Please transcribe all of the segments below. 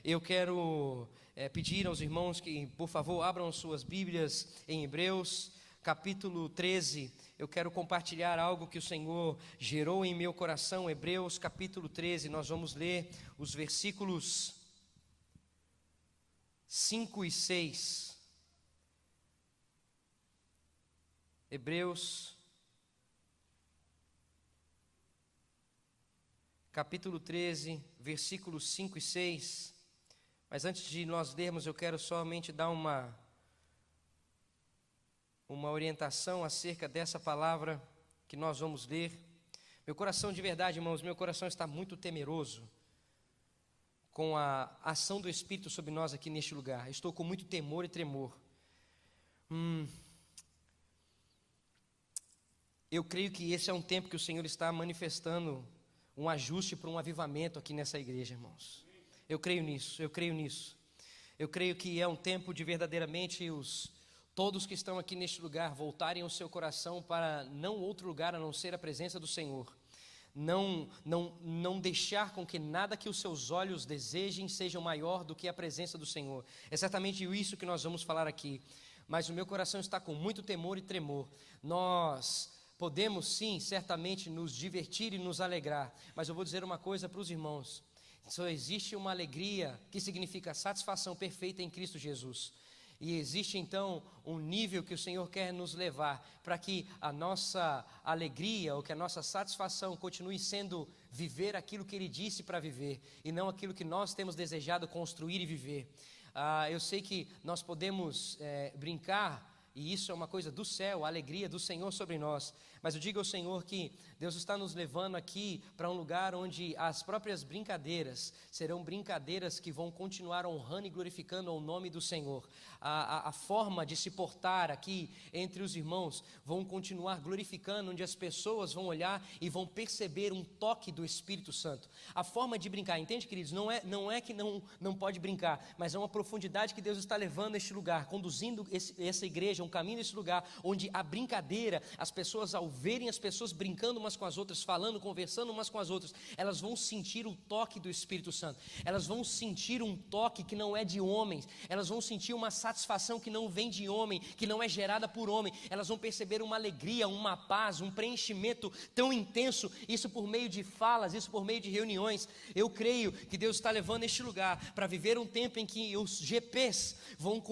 Eu quero pedir aos irmãos que, por favor, abram suas Bíblias em Hebreus, capítulo 13. Eu quero compartilhar algo que o Senhor gerou em meu coração. Hebreus, capítulo 13, nós vamos ler os versículos 5 e 6. Hebreus, capítulo 13, versículos 5 e 6. Mas antes de nós lermos, eu quero somente dar uma orientação acerca dessa palavra que nós vamos ler. Meu coração, de verdade, irmãos, meu coração está muito temeroso com a ação do Espírito sobre nós aqui neste lugar. Estou com muito temor e tremor. Eu creio que esse é um tempo que o Senhor está manifestando um ajuste para um avivamento aqui nessa igreja, irmãos. Eu creio nisso. Eu creio que é um tempo de verdadeiramente todos que estão aqui neste lugar voltarem o seu coração para não outro lugar a não ser a presença do Senhor. Não deixar com que nada que os seus olhos desejem seja maior do que a presença do Senhor. É certamente isso que nós vamos falar aqui. Mas o meu coração está com muito temor e tremor. Nós podemos sim, certamente nos divertir e nos alegrar. Mas eu vou dizer uma coisa para os irmãos. Só existe uma alegria que significa satisfação perfeita em Cristo Jesus. E existe então um nível que o Senhor quer nos levar para que a nossa alegria ou que a nossa satisfação continue sendo viver aquilo que Ele disse para viver e não aquilo que nós temos desejado construir e viver. Eu sei que nós podemos brincar, e isso é uma coisa do céu, a alegria do Senhor sobre nós. Mas eu digo ao Senhor que Deus está nos levando aqui para um lugar onde as próprias brincadeiras serão brincadeiras que vão continuar honrando e glorificando o nome do Senhor. A forma de se portar aqui entre os irmãos vão continuar glorificando, onde as pessoas vão olhar e vão perceber um toque do Espírito Santo. A forma de brincar, entende, queridos? Não é que não pode brincar, mas é uma profundidade que Deus está levando a este lugar, conduzindo essa igreja, um caminho nesse lugar, onde a brincadeira, as pessoas ao verem as pessoas brincando umas com as outras, falando, conversando umas com as outras, elas vão sentir o toque do Espírito Santo, elas vão sentir um toque que não é de homens, elas vão sentir uma satisfação que não vem de homem, que não é gerada por homem, elas vão perceber uma alegria, uma paz, um preenchimento tão intenso, isso por meio de falas, isso por meio de reuniões. Eu creio que Deus está levando este lugar para viver um tempo em que os GPs vão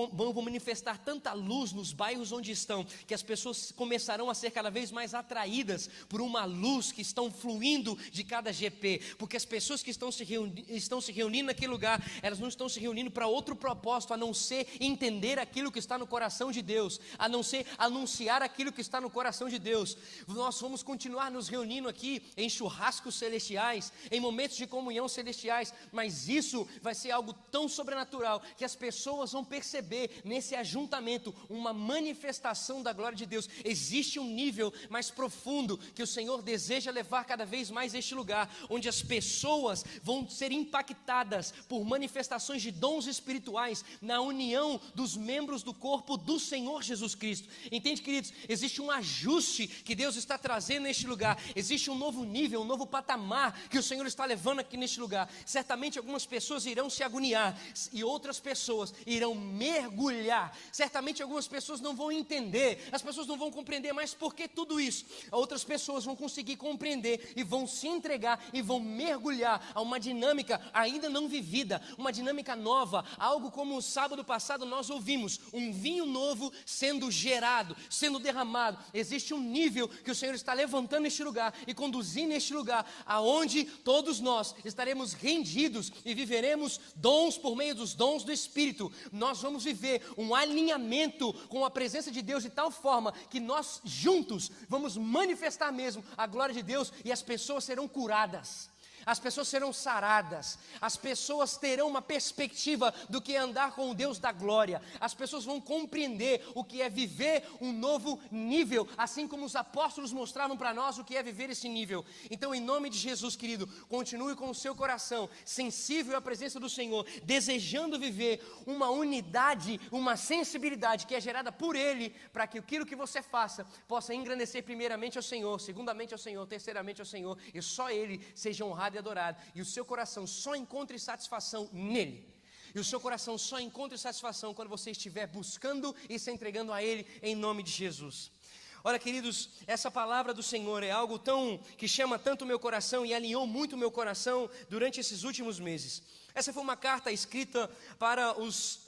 manifestar tanta luz nos bairros onde estão, que as pessoas começarão a ser cada vez mais atraídas por uma luz que estão fluindo de cada GP, porque as pessoas que estão se reunindo naquele lugar, elas não estão se reunindo para outro propósito, a não ser entender aquilo que está no coração de Deus, a não ser anunciar aquilo que está no coração de Deus. Nós vamos continuar nos reunindo aqui em churrascos celestiais, em momentos de comunhão celestiais, mas isso vai ser algo tão sobrenatural, que as pessoas vão perceber nesse ajuntamento uma manifestação da glória de Deus. Existe um nível mais profundo que o Senhor deseja levar cada vez mais a este lugar, onde as pessoas vão ser impactadas por manifestações de dons espirituais na união dos membros do corpo do Senhor Jesus Cristo. Entende, queridos? Existe um ajuste que Deus está trazendo neste lugar, existe um novo nível, um novo patamar que o Senhor está levando aqui neste lugar. Certamente algumas pessoas irão se agoniar e outras pessoas irão mergulhar. Certamente algumas pessoas não vão entender, as pessoas não vão compreender mais por que tudo isso. Outras pessoas vão conseguir compreender e vão se entregar e vão mergulhar a uma dinâmica ainda não vivida, uma dinâmica nova, algo como o sábado passado nós ouvimos, um vinho novo sendo gerado, sendo derramado. Existe um nível que o Senhor está levantando neste lugar e conduzindo neste lugar, aonde todos nós estaremos rendidos e viveremos dons por meio dos dons do Espírito. Nós vamos viver um alinhamento com a presença de Deus de tal forma que nós juntos vamos manifestar mesmo a glória de Deus e as pessoas serão curadas. As pessoas serão saradas, as pessoas terão uma perspectiva do que é andar com o Deus da glória, as pessoas vão compreender o que é viver um novo nível, assim como os apóstolos mostravam para nós o que é viver esse nível. Então, em nome de Jesus, querido, continue com o seu coração sensível à presença do Senhor, desejando viver uma unidade, uma sensibilidade que é gerada por Ele, para que aquilo que você faça possa engrandecer primeiramente ao Senhor, segundamente ao Senhor, terceiramente ao Senhor, e só Ele seja honrado e adorado, e o seu coração só encontre satisfação nele. E o seu coração só encontra satisfação quando você estiver buscando e se entregando a Ele em nome de Jesus. Olha, queridos, essa palavra do Senhor é algo que chama tanto o meu coração e alinhou muito o meu coração durante esses últimos meses. Essa foi uma carta escrita para os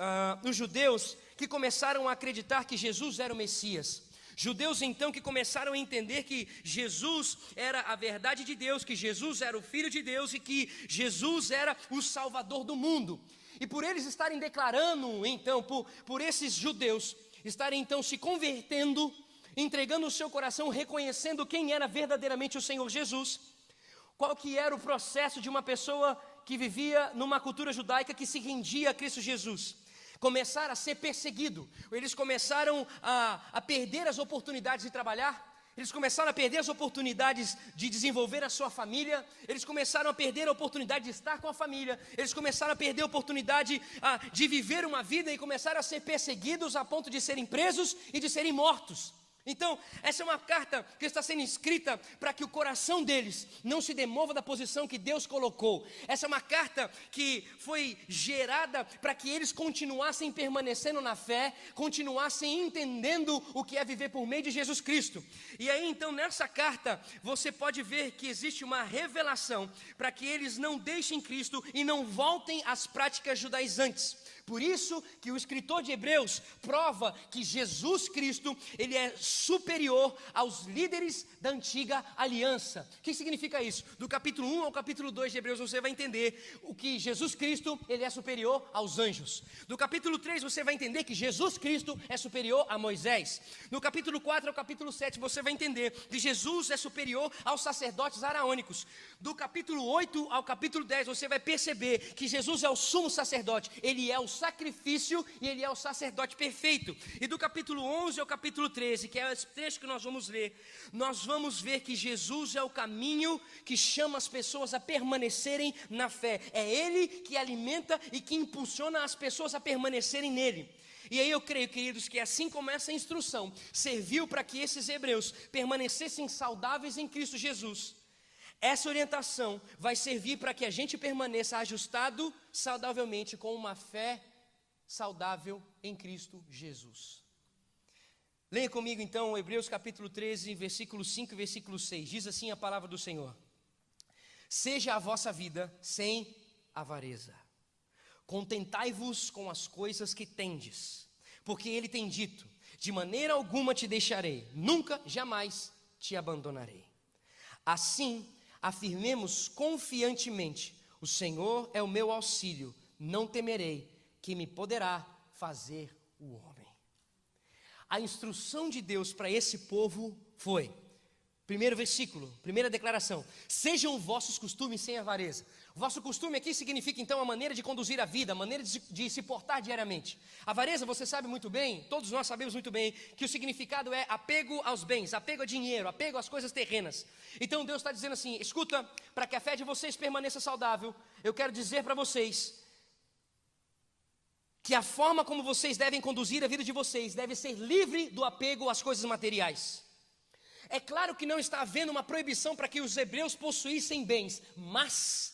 judeus que começaram a acreditar que Jesus era o Messias. Judeus então que começaram a entender que Jesus era a verdade de Deus, que Jesus era o Filho de Deus e que Jesus era o Salvador do mundo. E por eles estarem declarando então, por esses judeus estarem então se convertendo, entregando o seu coração, reconhecendo quem era verdadeiramente o Senhor Jesus, qual que era o processo de uma pessoa que vivia numa cultura judaica que se rendia a Cristo Jesus? Começaram a ser perseguidos, eles começaram a perder as oportunidades de trabalhar, eles começaram a perder as oportunidades de desenvolver a sua família, eles começaram a perder a oportunidade de estar com a família, eles começaram a perder a oportunidade de viver uma vida e começaram a ser perseguidos a ponto de serem presos e de serem mortos. Então, essa é uma carta que está sendo escrita para que o coração deles não se demova da posição que Deus colocou. Essa é uma carta que foi gerada para que eles continuassem permanecendo na fé, continuassem entendendo o que é viver por meio de Jesus Cristo. E aí, então, nessa carta, você pode ver que existe uma revelação para que eles não deixem Cristo e não voltem às práticas judaizantes. Por isso que o escritor de Hebreus prova que Jesus Cristo, ele é superior aos líderes da antiga aliança. O que significa isso? Do capítulo 1 ao capítulo 2 de Hebreus você vai entender o que Jesus Cristo, ele é superior aos anjos. Do capítulo 3 você vai entender que Jesus Cristo é superior a Moisés. No capítulo 4 ao capítulo 7 você vai entender que Jesus é superior aos sacerdotes araônicos. Do capítulo 8 ao capítulo 10 você vai perceber que Jesus é o sumo sacerdote, ele é o sacrifício e ele é o sacerdote perfeito. E do capítulo 11 ao capítulo 13, que é esse texto que nós vamos ler, nós vamos ver que Jesus é o caminho que chama as pessoas a permanecerem na fé. É Ele que alimenta e que impulsiona as pessoas a permanecerem nele. E aí eu creio, queridos, que assim como essa instrução serviu para que esses hebreus permanecessem saudáveis em Cristo Jesus, essa orientação vai servir para que a gente permaneça ajustado saudavelmente com uma fé saudável em Cristo Jesus. Leia comigo então Hebreus capítulo 13, versículo 5 e versículo 6. Diz assim a palavra do Senhor: seja a vossa vida sem avareza, contentai-vos com as coisas que tendes, porque ele tem dito: de maneira alguma te deixarei, nunca, jamais te abandonarei. Assim, afirmemos confiantemente: o Senhor é o meu auxílio, não temerei, que me poderá fazer o homem. A instrução de Deus para esse povo foi, primeiro versículo, primeira declaração: sejam vossos costumes sem avareza. O vosso costume aqui significa então a maneira de conduzir a vida, a maneira de se portar diariamente. Avareza, você sabe muito bem, todos nós sabemos muito bem, que o significado é apego aos bens, apego a dinheiro, apego às coisas terrenas. Então Deus está dizendo assim: escuta, para que a fé de vocês permaneça saudável, eu quero dizer para vocês que a forma como vocês devem conduzir a vida de vocês deve ser livre do apego às coisas materiais. É claro que não está havendo uma proibição para que os hebreus possuíssem bens, mas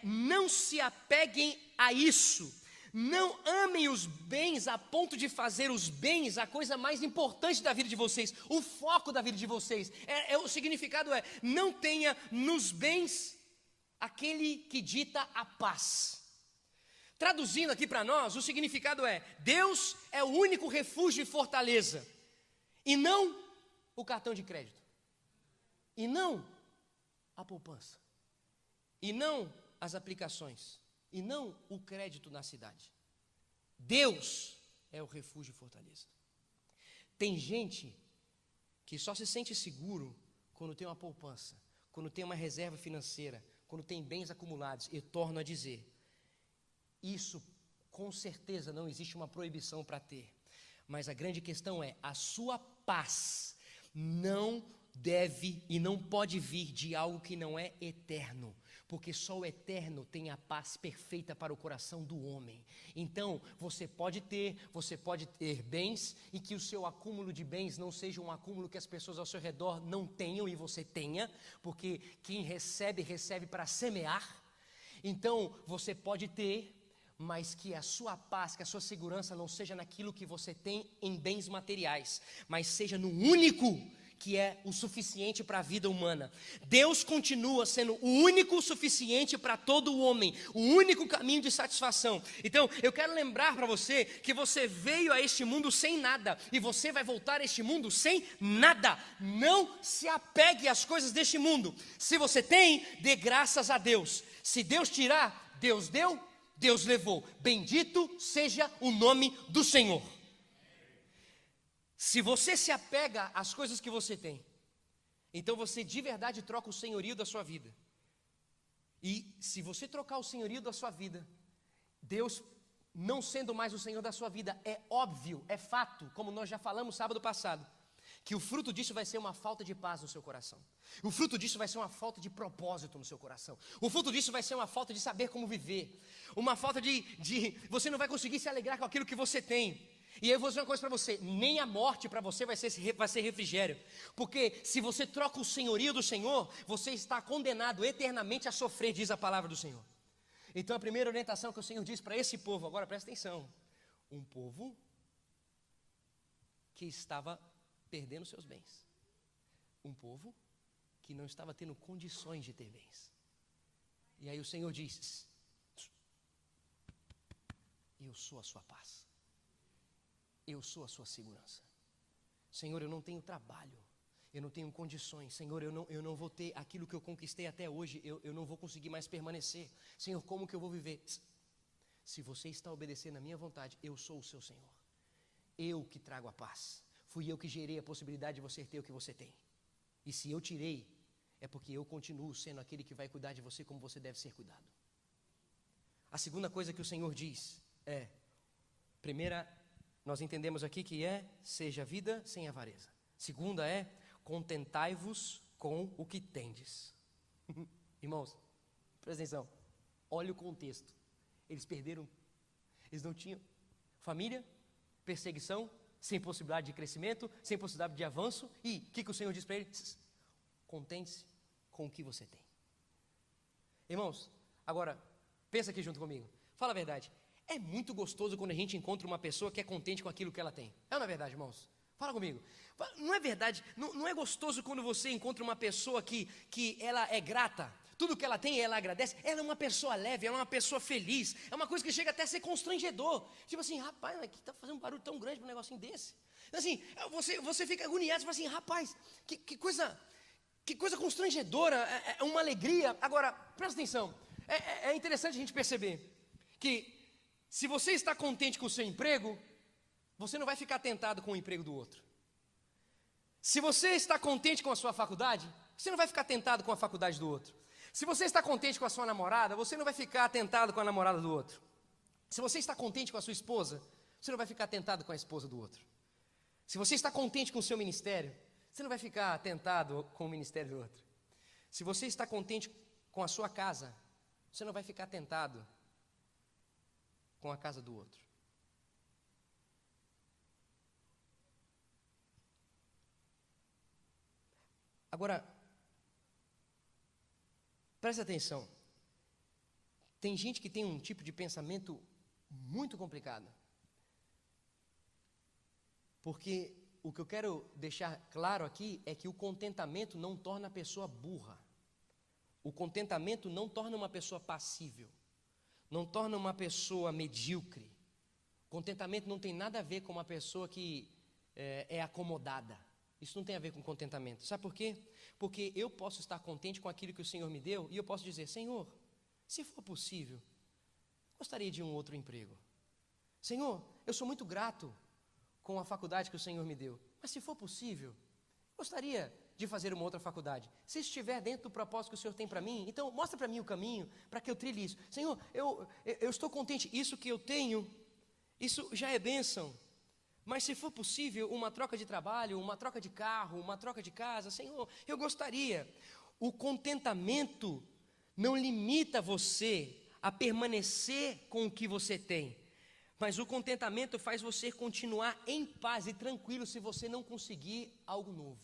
não se apeguem a isso. Não amem os bens a ponto de fazer os bens a coisa mais importante da vida de vocês, o foco da vida de vocês. O significado é: não tenha nos bens aquele que dita a paz. Traduzindo aqui para nós, o significado é: Deus é o único refúgio e fortaleza, e não o cartão de crédito, e não a poupança, e não as aplicações, e não o crédito na cidade. Deus é o refúgio e fortaleza. Tem gente que só se sente seguro quando tem uma poupança, quando tem uma reserva financeira, quando tem bens acumulados. Eu torno a dizer, isso com certeza não existe uma proibição para ter, mas a grande questão é: a sua paz não deve e não pode vir de algo que não é eterno, porque só o eterno tem a paz perfeita para o coração do homem. Então, você pode ter bens, e que o seu acúmulo de bens não seja um acúmulo que as pessoas ao seu redor não tenham e você tenha, porque quem recebe, recebe para semear. Então, você pode ter, mas que a sua paz, que a sua segurança não seja naquilo que você tem em bens materiais, mas seja no único que é o suficiente para a vida humana. Deus continua sendo o único suficiente para todo homem, o único caminho de satisfação. Então, eu quero lembrar para você que você veio a este mundo sem nada e você vai voltar a este mundo sem nada. Não se apegue às coisas deste mundo. Se você tem, dê graças a Deus. Se Deus tirar, Deus deu, Deus levou. Bendito seja o nome do Senhor. Se você se apega às coisas que você tem, então você de verdade troca o senhorio da sua vida. E se você trocar o senhorio da sua vida, Deus não sendo mais o Senhor da sua vida, é óbvio, é fato, como nós já falamos sábado passado, que o fruto disso vai ser uma falta de paz no seu coração. O fruto disso vai ser uma falta de propósito no seu coração. O fruto disso vai ser uma falta de saber como viver. Uma falta de você não vai conseguir se alegrar com aquilo que você tem. E eu vou dizer uma coisa para você, nem a morte para você vai ser refrigério. Porque se você troca o senhorio do Senhor, você está condenado eternamente a sofrer, diz a palavra do Senhor. Então a primeira orientação que o Senhor diz para esse povo, agora presta atenção, um povo que estava perdendo seus bens. Um povo que não estava tendo condições de ter bens. E aí o Senhor diz, eu sou a sua paz. Eu sou a sua segurança. Senhor, eu não tenho trabalho, eu não tenho condições. Senhor, eu não vou ter aquilo que eu conquistei até hoje, eu não vou conseguir mais permanecer. Senhor, como que eu vou viver? Se você está obedecendo a minha vontade, eu sou o seu Senhor. Eu que trago a paz. Fui eu que gerei a possibilidade de você ter o que você tem. E se eu tirei, é porque eu continuo sendo aquele que vai cuidar de você como você deve ser cuidado. A segunda coisa que o Senhor diz é, primeira, nós entendemos aqui que é, seja vida sem avareza. Segunda é, contentai-vos com o que tendes. Irmãos, presta atenção, olha o contexto. Eles perderam, eles não tinham família, perseguição, sem possibilidade de crescimento, sem possibilidade de avanço. E o que o Senhor diz para eles? Contente-se com o que você tem. Irmãos, agora, pensa aqui junto comigo. Fala a verdade. É muito gostoso quando a gente encontra uma pessoa que é contente com aquilo que ela tem. É ou não é verdade, irmãos? Fala comigo. Não é verdade? Não é gostoso quando você encontra uma pessoa que ela é grata? Tudo que ela tem, ela agradece. Ela é uma pessoa leve, ela é uma pessoa feliz. É uma coisa que chega até a ser constrangedor. Tipo assim, rapaz, aqui está fazendo um barulho tão grande para um negocinho desse. Assim, você fica agoniado, você fala assim, rapaz, que coisa constrangedora, é uma alegria. Agora, presta atenção, é interessante a gente perceber que se você está contente com o seu emprego, você não vai ficar tentado com o emprego do outro. Se você está contente com a sua faculdade, você não vai ficar tentado com a faculdade do outro. Se você está contente com a sua namorada, você não vai ficar tentado com a namorada do outro. Se você está contente com a sua esposa, você não vai ficar tentado com a esposa do outro. Se você está contente com o seu ministério, você não vai ficar tentado com o ministério do outro. Se você está contente com a sua casa, você não vai ficar tentado com a casa do outro. Agora, presta atenção. Tem gente que tem um tipo de pensamento muito complicado. Porque o que eu quero deixar claro aqui é que o contentamento não torna a pessoa burra. O contentamento não torna uma pessoa passível. Não torna uma pessoa medíocre. Contentamento não tem nada a ver com uma pessoa que é acomodada. Isso não tem a ver com contentamento. Sabe por quê? Porque eu posso estar contente com aquilo que o Senhor me deu e eu posso dizer, Senhor, se for possível, gostaria de um outro emprego. Senhor, eu sou muito grato com a faculdade que o Senhor me deu, mas se for possível, gostaria de fazer uma outra faculdade. Se estiver dentro do propósito que o Senhor tem para mim, então mostra para mim o caminho para que eu trilhe isso. Senhor, eu estou contente, isso que eu tenho, isso já é bênção. Mas se for possível, uma troca de trabalho, uma troca de carro, uma troca de casa, Senhor, eu gostaria. O contentamento não limita você a permanecer com o que você tem, mas o contentamento faz você continuar em paz e tranquilo se você não conseguir algo novo.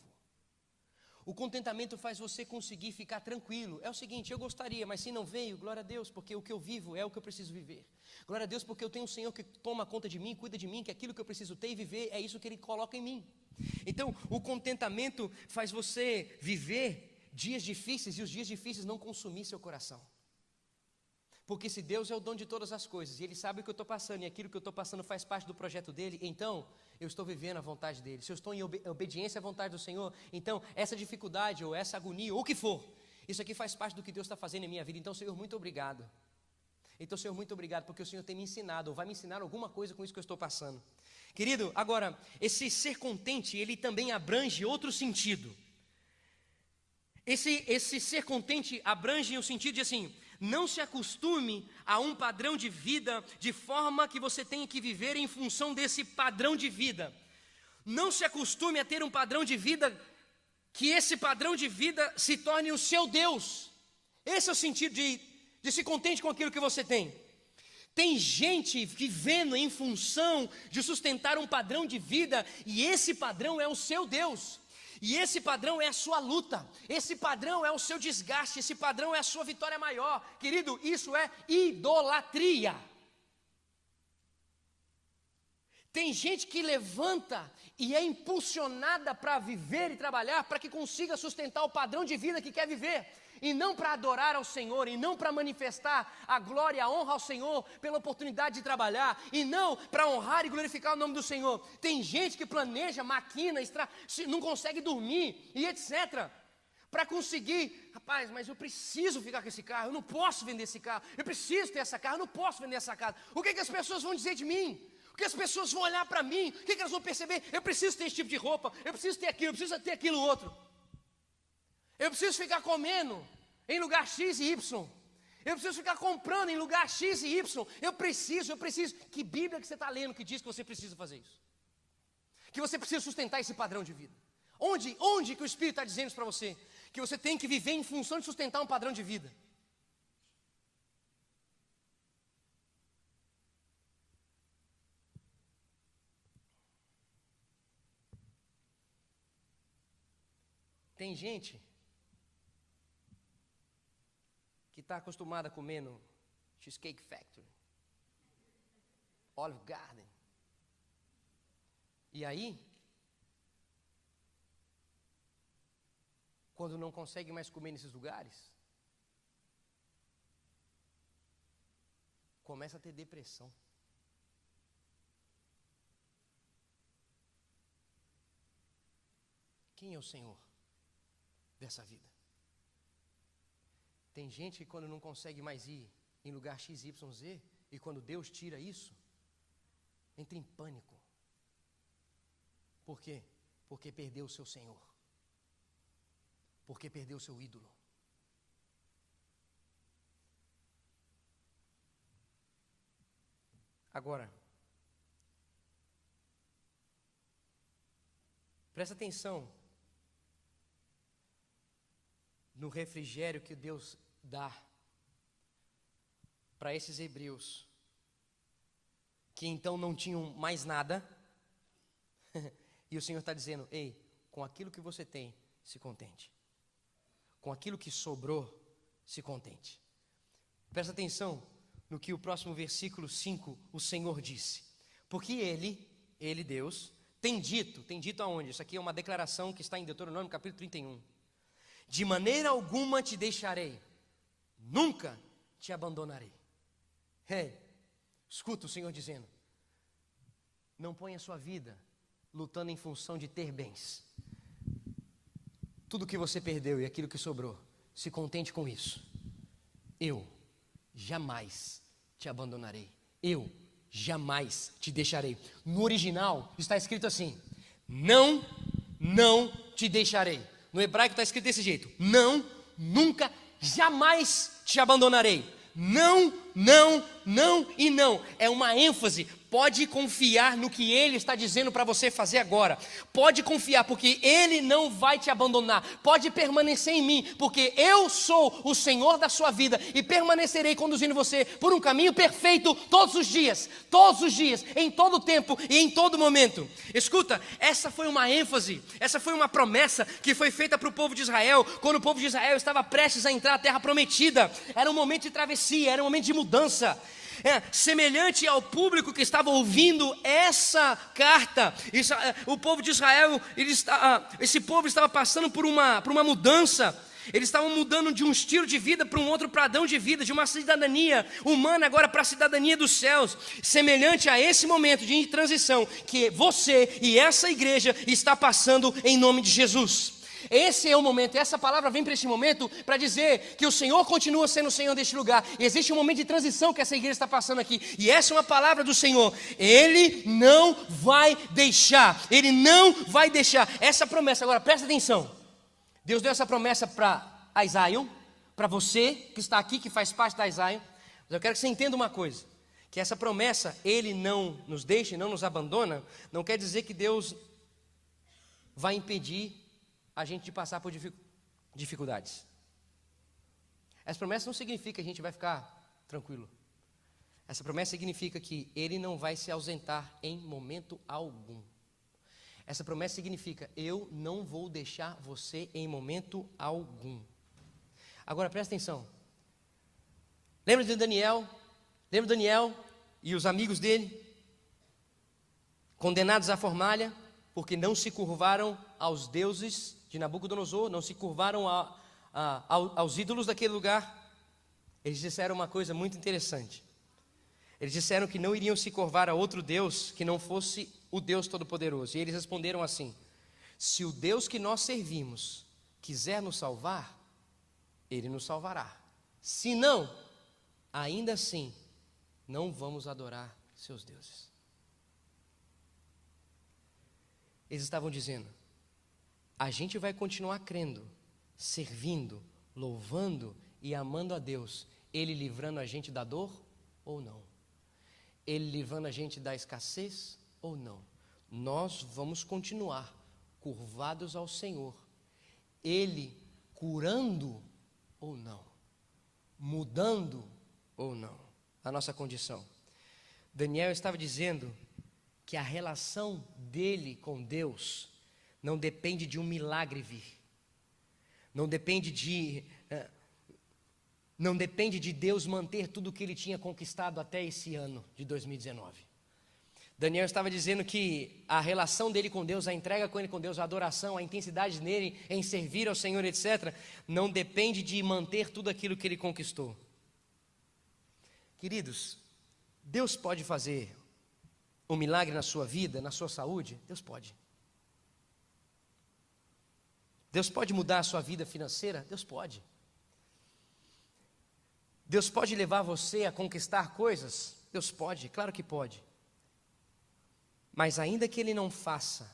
O contentamento faz você conseguir ficar tranquilo. É o seguinte, eu gostaria, mas se não veio, glória a Deus, porque o que eu vivo é o que eu preciso viver. Glória a Deus, porque eu tenho um Senhor que toma conta de mim, cuida de mim, que aquilo que eu preciso ter e viver, é isso que Ele coloca em mim. Então, o contentamento faz você viver dias difíceis e os dias difíceis não consumir seu coração. Porque se Deus é o dono de todas as coisas, e Ele sabe o que eu estou passando, e aquilo que eu estou passando faz parte do projeto dEle, então eu estou vivendo a vontade dEle. Se eu estou em obediência à vontade do Senhor, então essa dificuldade, ou essa agonia, ou o que for, isso aqui faz parte do que Deus está fazendo em minha vida. Então, Senhor, muito obrigado. Então, Senhor, muito obrigado, porque o Senhor tem me ensinado, ou vai me ensinar alguma coisa com isso que eu estou passando. Querido, agora, esse ser contente, ele também abrange outro sentido. Esse ser contente abrange o sentido de assim, não se acostume a um padrão de vida de forma que você tenha que viver em função desse padrão de vida. Não se acostume a ter um padrão de vida que esse padrão de vida se torne o seu Deus. Esse é o sentido de se contente com aquilo que você tem. Tem gente vivendo em função de sustentar um padrão de vida e esse padrão é o seu Deus. E esse padrão é a sua luta, esse padrão é o seu desgaste, esse padrão é a sua vitória maior. Querido, isso é idolatria. Tem gente que levanta e é impulsionada para viver e trabalhar para que consiga sustentar o padrão de vida que quer viver. E não para adorar ao Senhor, e não para manifestar a glória e a honra ao Senhor pela oportunidade de trabalhar, e não para honrar e glorificar o nome do Senhor. Tem gente que planeja, maquina, não consegue dormir e etc. Para conseguir, rapaz, mas eu preciso ficar com esse carro, eu não posso vender esse carro, eu preciso ter essa casa, eu não posso vender essa casa. O que as pessoas vão dizer de mim? O que as pessoas vão olhar para mim? O que elas vão perceber? Eu preciso ter esse tipo de roupa, eu preciso ter aquilo, eu preciso ter aquilo outro. Eu preciso ficar comendo em lugar X e Y. Eu preciso ficar comprando em lugar X e Y. Eu preciso. Que Bíblia que você está lendo que diz que você precisa fazer isso? Que você precisa sustentar esse padrão de vida? Onde que o Espírito está dizendo isso para você? Que você tem que viver em função de sustentar um padrão de vida. Tem gente que está acostumada a comer no Cheesecake Factory, Olive Garden. E aí, quando não consegue mais comer nesses lugares, começa a ter depressão. Quem é o Senhor dessa vida? Tem gente que quando não consegue mais ir em lugar X, Y, Z, e quando Deus tira isso, entra em pânico. Por quê? Porque perdeu o seu Senhor. Porque perdeu o seu ídolo. Agora, presta atenção no refrigério que Deus dá para esses hebreus, que então não tinham mais nada, e o Senhor está dizendo, ei, com aquilo que você tem, se contente. Com aquilo que sobrou, se contente. Presta atenção no que o próximo versículo 5, o Senhor disse. Porque Ele, Deus, tem dito aonde? Isso aqui é uma declaração que está em Deuteronômio capítulo 31. De maneira alguma te deixarei, nunca te abandonarei. Escuta o Senhor dizendo, não ponha a sua vida lutando em função de ter bens. Tudo que você perdeu e aquilo que sobrou, se contente com isso. Eu jamais te abandonarei. Eu jamais te deixarei. No original está escrito assim, não te deixarei. No hebraico está escrito desse jeito, não, nunca, jamais te abandonarei. Não e não. É uma ênfase pode confiar no que Ele está dizendo para você fazer agora. Pode confiar, porque Ele não vai te abandonar. Pode permanecer em mim, porque eu sou o Senhor da sua vida e permanecerei conduzindo você por um caminho perfeito todos os dias, em todo tempo e em todo momento. Escuta, essa foi uma ênfase, essa foi uma promessa que foi feita para o povo de Israel, quando o povo de Israel estava prestes a entrar na terra prometida. Era um momento de travessia, era um momento de mudança. Semelhante ao público que estava ouvindo essa carta, o povo de Israel, esse povo estava passando por uma mudança. Eles estavam mudando de um estilo de vida para um outro padrão de vida, de uma cidadania humana agora para a cidadania dos céus. Semelhante a esse momento de transição que você e essa igreja está passando em nome de Jesus. Esse é o momento, essa palavra vem para esse momento para dizer que o Senhor continua sendo o Senhor deste lugar. E existe um momento de transição que essa igreja está passando aqui. E essa é uma palavra do Senhor. Ele não vai deixar, Ele não vai deixar essa promessa. Agora presta atenção. Deus deu essa promessa para a Zion, para você que está aqui, que faz parte da Zion. Mas eu quero que você entenda uma coisa, que essa promessa, Ele não nos deixa, não nos abandona, não quer dizer que Deus vai impedir a gente de passar por dificuldades. Essa promessa não significa que a gente vai ficar tranquilo. Essa promessa significa que Ele não vai se ausentar em momento algum. Essa promessa significa: eu não vou deixar você em momento algum. Agora presta atenção. Lembra de Daniel? Lembra de Daniel e os amigos dele? Condenados à fornalha, porque não se curvaram aos deuses de Nabucodonosor, não se curvaram aos ídolos daquele lugar. Eles disseram uma coisa muito interessante. Eles disseram que não iriam se curvar a outro Deus que não fosse o Deus Todo-Poderoso. E eles responderam assim: se o Deus que nós servimos quiser nos salvar, Ele nos salvará. Se não, ainda assim, não vamos adorar seus deuses. Eles estavam dizendo: a gente vai continuar crendo, servindo, louvando e amando a Deus, Ele livrando a gente da dor ou não? Ele livrando a gente da escassez ou não? Nós vamos continuar curvados ao Senhor, Ele curando ou não, mudando ou não a nossa condição. Daniel estava dizendo que a relação dele com Deus não depende de um milagre vir, não depende de Deus manter tudo o que ele tinha conquistado até esse ano de 2019. Daniel estava dizendo que a relação dele com Deus, a entrega com Deus, a adoração, a intensidade nele em servir ao Senhor, etc., não depende de manter tudo aquilo que ele conquistou. Queridos, Deus pode fazer um milagre na sua vida, na sua saúde? Deus pode. Deus pode mudar a sua vida financeira? Deus pode. Deus pode levar você a conquistar coisas? Deus pode, claro que pode. Mas ainda que Ele não faça,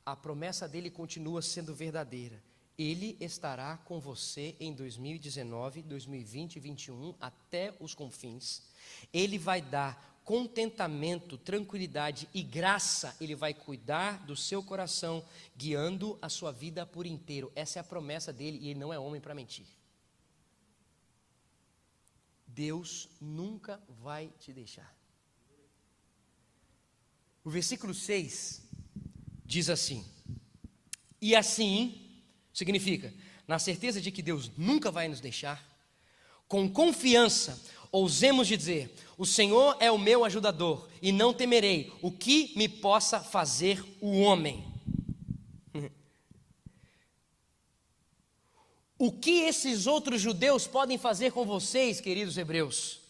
a promessa dEle continua sendo verdadeira. Ele estará com você em 2019, 2020 e 2021, até os confins. Ele vai dar contentamento, tranquilidade e graça. Ele vai cuidar do seu coração, guiando a sua vida por inteiro. Essa é a promessa dEle e Ele não é homem para mentir. Deus nunca vai te deixar. O versículo 6 diz assim: e assim, significa, na certeza de que Deus nunca vai nos deixar, com confiança, ousemos dizer: o Senhor é o meu ajudador, e não temerei o que me possa fazer o homem. O que esses outros judeus podem fazer com vocês, queridos hebreus?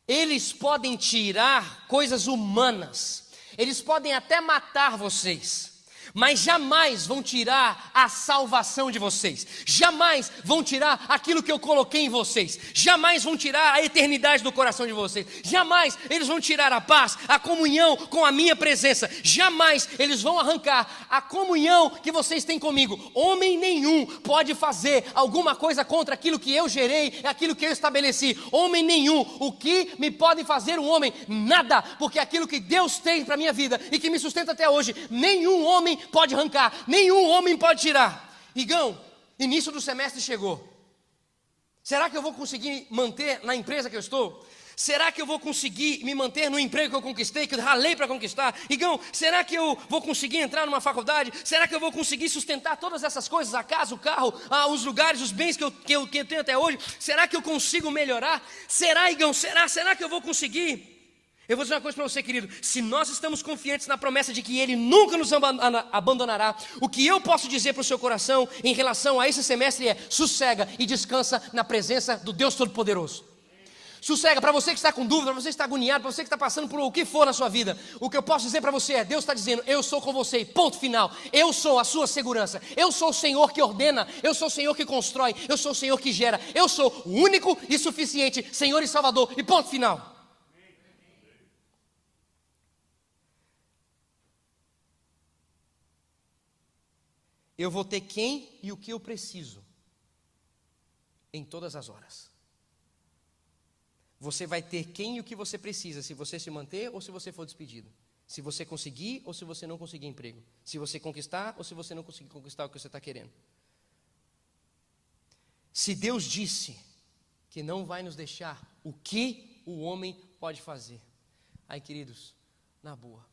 Eles podem tirar coisas humanas, eles podem até matar vocês, mas jamais vão tirar a salvação de vocês, jamais vão tirar aquilo que eu coloquei em vocês, jamais vão tirar a eternidade do coração de vocês, jamais eles vão tirar a paz, a comunhão com a minha presença, jamais eles vão arrancar a comunhão que vocês têm comigo. Homem nenhum pode fazer alguma coisa contra aquilo que eu gerei, aquilo que eu estabeleci. Homem nenhum. O que me pode fazer um homem? Nada, porque aquilo que Deus tem para a minha vida e que me sustenta até hoje, nenhum homem pode arrancar, nenhum homem pode tirar. Igão, início do semestre chegou. Será que eu vou conseguir manter na empresa que eu estou? Será que eu vou conseguir me manter no emprego que eu conquistei, que eu ralei para conquistar? Igão, será que eu vou conseguir entrar numa faculdade? Será que eu vou conseguir sustentar todas essas coisas, a casa, o carro, os lugares, os bens que eu tenho até hoje? Será que eu consigo melhorar? Será, Igão, será que eu vou conseguir? Eu vou dizer uma coisa para você, querido, se nós estamos confiantes na promessa de que Ele nunca nos abandonará, o que eu posso dizer para o seu coração em relação a esse semestre é: sossega e descansa na presença do Deus Todo-Poderoso. Sossega. Para você que está com dúvida, para você que está agoniado, para você que está passando por o que for na sua vida, o que eu posso dizer para você é: Deus está dizendo, eu sou com você, ponto final. Eu sou a sua segurança, eu sou o Senhor que ordena, eu sou o Senhor que constrói, eu sou o Senhor que gera, eu sou o único e suficiente Senhor e Salvador, e ponto final. Eu vou ter quem e o que eu preciso em todas as horas. Você vai ter quem e o que você precisa, se você se manter ou se você for despedido. Se você conseguir ou se você não conseguir emprego. Se você conquistar ou se você não conseguir conquistar o que você está querendo. Se Deus disse que não vai nos deixar, o que o homem pode fazer? Aí, queridos, na boa.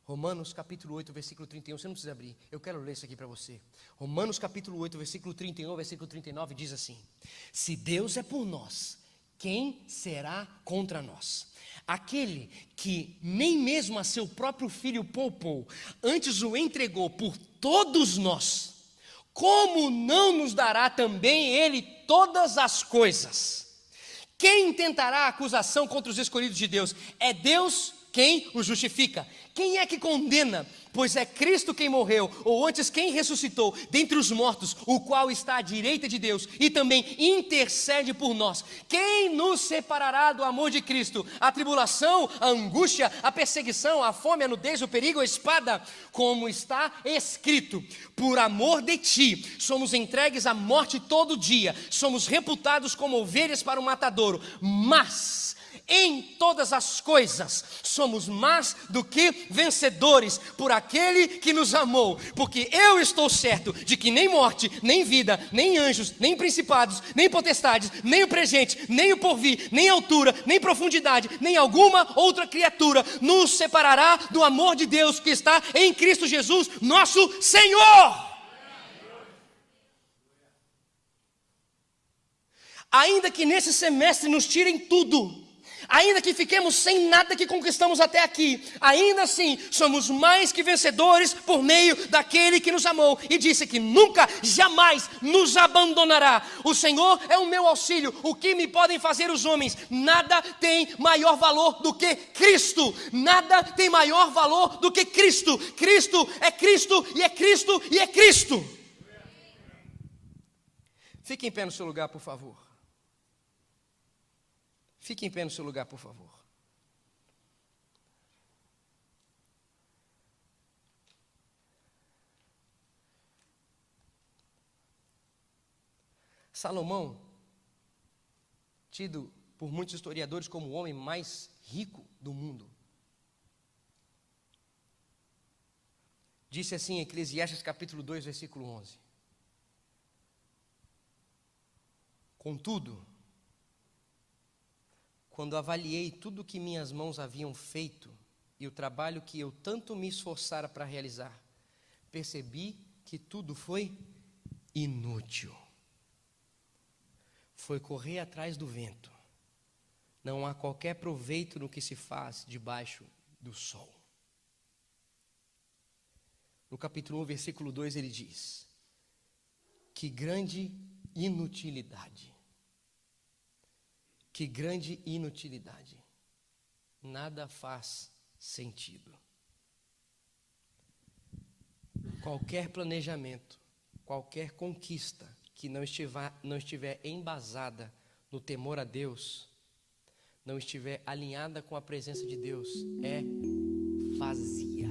Romanos capítulo 8, versículo 31, você não precisa abrir, eu quero ler isso aqui para você. Romanos capítulo 8, versículo 31, versículo 39 diz assim: se Deus é por nós, quem será contra nós? Aquele que nem mesmo a seu próprio filho poupou, antes o entregou por todos nós, como não nos dará também Ele todas as coisas? Quem intentará acusação contra os escolhidos de Deus? É Deus quem os justifica. Quem é que condena? Pois é Cristo quem morreu, ou antes quem ressuscitou dentre os mortos, o qual está à direita de Deus e também intercede por nós. Quem nos separará do amor de Cristo? A tribulação, a angústia, a perseguição, a fome, a nudez, o perigo, a espada? Como está escrito: por amor de ti somos entregues à morte todo dia, somos reputados como ovelhas para o matadouro, mas em todas as coisas somos mais do que vencedores por aquele que nos amou, porque eu estou certo de que nem morte, nem vida, nem anjos, nem principados, nem potestades, nem o presente, nem o porvir, nem altura, nem profundidade, nem alguma outra criatura nos separará do amor de Deus que está em Cristo Jesus, nosso Senhor. Ainda que nesse semestre nos tirem tudo, ainda que fiquemos sem nada que conquistamos até aqui, ainda assim somos mais que vencedores por meio daquele que nos amou e disse que nunca, jamais nos abandonará. O Senhor é o meu auxílio. O que me podem fazer os homens? Nada tem maior valor do que Cristo. Nada tem maior valor do que Cristo. Cristo é Cristo e é Cristo e é Cristo. Fique em pé no seu lugar, por favor. Fique em pé no seu lugar, por favor. Salomão, tido por muitos historiadores como o homem mais rico do mundo, disse assim em Eclesiastes capítulo 2, versículo 11: contudo, quando avaliei tudo o que minhas mãos haviam feito e o trabalho que eu tanto me esforçara para realizar, percebi que tudo foi inútil. Foi correr atrás do vento. Não há qualquer proveito no que se faz debaixo do sol. No capítulo 1, versículo 2, ele diz: que grande inutilidade. Que grande inutilidade. Nada faz sentido. Qualquer planejamento, qualquer conquista que não estiver embasada no temor a Deus, não estiver alinhada com a presença de Deus, é vazia.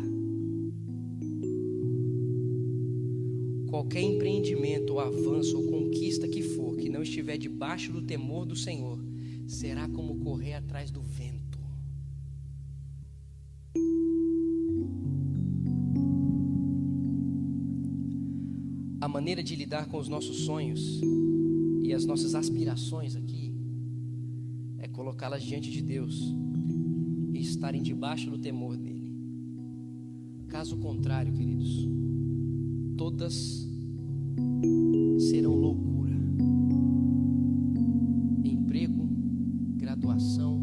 Qualquer empreendimento, ou avanço, ou conquista que for, que não estiver debaixo do temor do Senhor, será como correr atrás do vento. A maneira de lidar com os nossos sonhos e as nossas aspirações aqui é colocá-las diante de Deus e estarem debaixo do temor dele. Caso contrário, queridos, todas serão loucura. Emprego, graduação,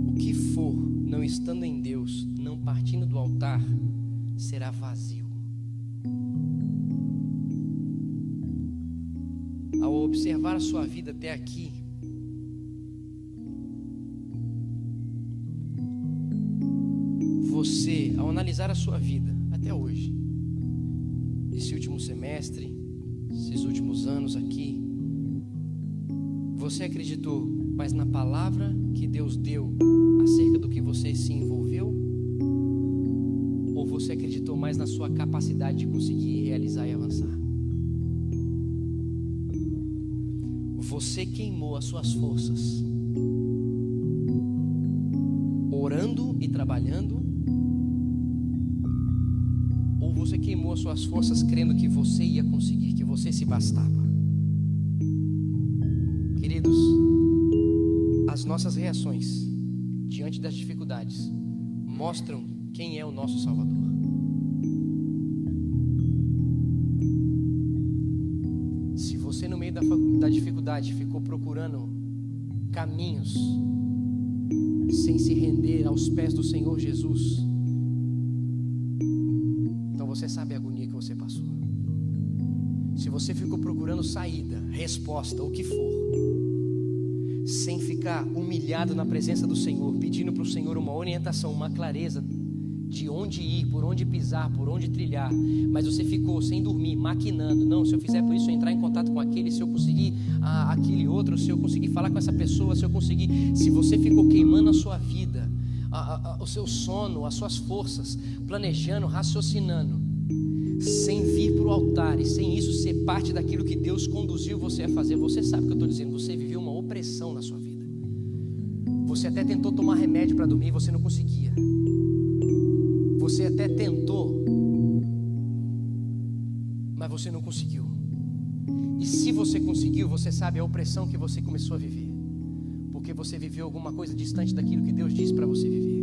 o que for, não estando em Deus, não partindo do altar, será vazio. Ao observar a sua vida até aqui, você, ao analisar a sua vida até hoje, esse último semestre, esses últimos anos aqui, você acreditou mais na palavra que Deus deu acerca do que você se envolveu? Ou você acreditou mais na sua capacidade de conseguir realizar e avançar? Você queimou as suas forças orando e trabalhando? Ou você queimou as suas forças crendo que você ia conseguir, que você se bastava? Queridos, as nossas reações diante das dificuldades mostram quem é o nosso Salvador. Se você no meio da dificuldade ficou procurando caminhos sem se render aos pés do Senhor Jesus, então você sabe a agonia que você passou. Se você ficou procurando saída, resposta, o que for, sem ficar humilhado na presença do Senhor, pedindo para o Senhor uma orientação, uma clareza de onde ir, por onde pisar, por onde trilhar, mas você ficou sem dormir, maquinando, não, se eu fizer por isso, eu entrar em contato com aquele, se eu conseguir aquele outro, se eu conseguir falar com essa pessoa, se eu conseguir, se você ficou queimando a sua vida, o seu sono, as suas forças, planejando, raciocinando, sem vir para o altar e sem isso ser parte daquilo que Deus conduziu você a fazer, você sabe o que eu estou dizendo, você viveu uma opressão na sua vida. Você até tentou tomar remédio para dormir e você não conseguia. Você até tentou, mas você não conseguiu. E se você conseguiu, você sabe a opressão que você começou a viver, porque você viveu alguma coisa distante daquilo que Deus disse para você viver.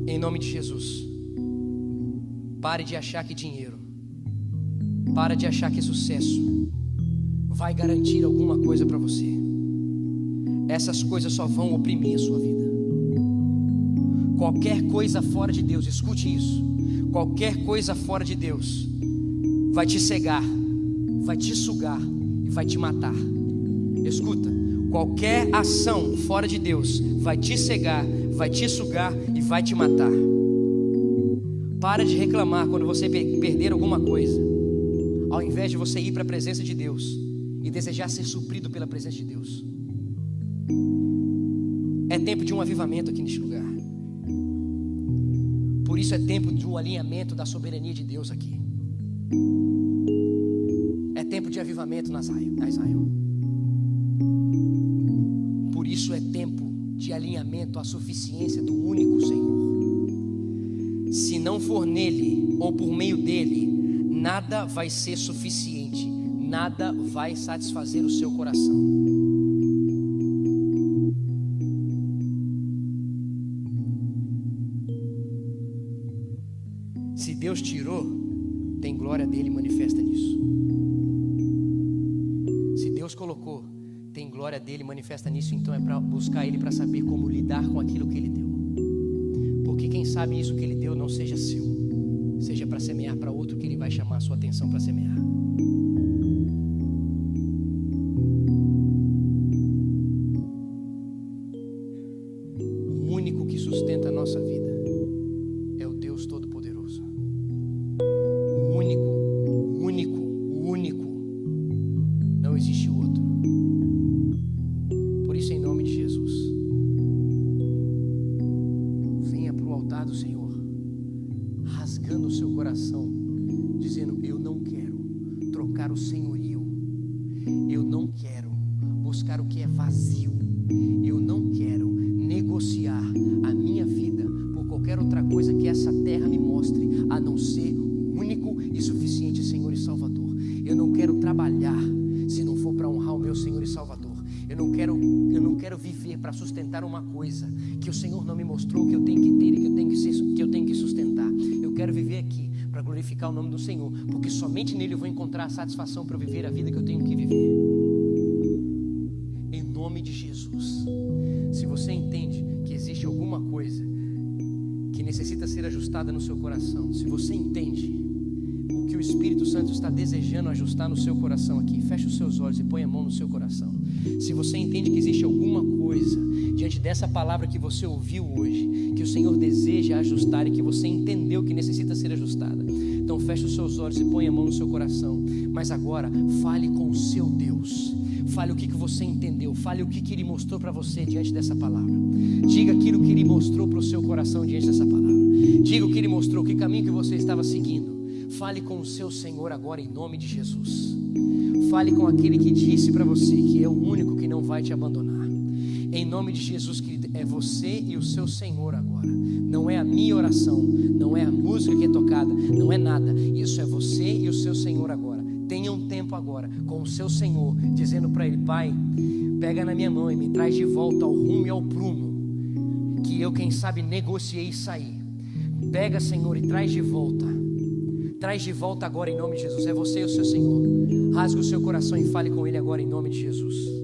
Em nome de Jesus, pare de achar que dinheiro, pare de achar que sucesso vai garantir alguma coisa para você. Essas coisas só vão oprimir a sua vida. Qualquer coisa fora de Deus, escute isso, qualquer coisa fora de Deus vai te cegar, vai te sugar e vai te matar. Escuta, qualquer ação fora de Deus vai te cegar, vai te sugar e vai te matar. Para de reclamar quando você perder alguma coisa, ao invés de você ir para a presença de Deus e desejar ser suprido pela presença de Deus. É tempo de um avivamento aqui neste lugar. Por isso é tempo de um alinhamento da soberania de Deus aqui. É tempo de avivamento na Zion. Por isso é tempo de alinhamento à suficiência do único Senhor. Se não for nele ou por meio dele, nada vai ser suficiente, nada vai satisfazer o seu coração. Se Deus tirou, tem glória dele manifesta nisso. Se Deus colocou, tem glória dele manifesta nisso. Então é para buscar ele, para saber como lidar com aquilo que ele deu. Porque quem sabe isso que ele deu não seja seu, seja para semear para outro que ele vai chamar a sua atenção para semear. não existe outro. Por isso, em nome de Jesus, venha para o altar do Senhor, rasgando o seu coração, dizendo: eu não quero trocar o senhorio, eu não quero buscar o que é vazio, eu não quero negociar a minha vida por qualquer outra coisa que essa terra me mostre, a não ser o único e suficiente Senhor e Salvador. Eu não quero trabalhar se não for para honrar o meu Senhor e Salvador. Eu não quero viver para sustentar uma coisa que o Senhor não me mostrou que eu tenho que ter e que eu tenho que sustentar. Eu quero viver aqui para glorificar o nome do Senhor, porque somente nele eu vou encontrar a satisfação para eu viver a vida que eu tenho que viver. Em nome de Jesus. Se você entende que existe alguma coisa que necessita ser ajustada no seu coração, se você entende o que o Espírito Santo está desejando ajustar no seu coração aqui, feche os seus olhos e põe a mão no seu coração. Se você entende que existe alguma coisa diante dessa palavra que você ouviu hoje, que o Senhor deseja ajustar e que você entendeu que necessita ser ajustada, então feche os seus olhos e põe a mão no seu coração. Mas agora fale com o seu Deus. Fale o que você entendeu, fale o que Ele mostrou para você diante dessa palavra. Diga aquilo que Ele mostrou para o seu coração diante dessa palavra. Diga o que Ele mostrou, que caminho que você estava seguindo. Fale com o seu Senhor agora em nome de Jesus. Fale com aquele que disse para você que é o único que não vai te abandonar. Em nome de Jesus, querido, é você e o seu Senhor agora. Não é a minha oração, não é a música que é tocada, não é nada. Isso é você e o seu Senhor agora. Tenha um tempo agora com o seu Senhor, dizendo para Ele: Pai, pega na minha mão e me traz de volta ao rumo e ao prumo que eu, quem sabe, negociei e saí. Pega, Senhor, e traz de volta. Traz de volta agora em nome de Jesus. É você e o seu Senhor. Rasgue o seu coração e fale com Ele agora em nome de Jesus.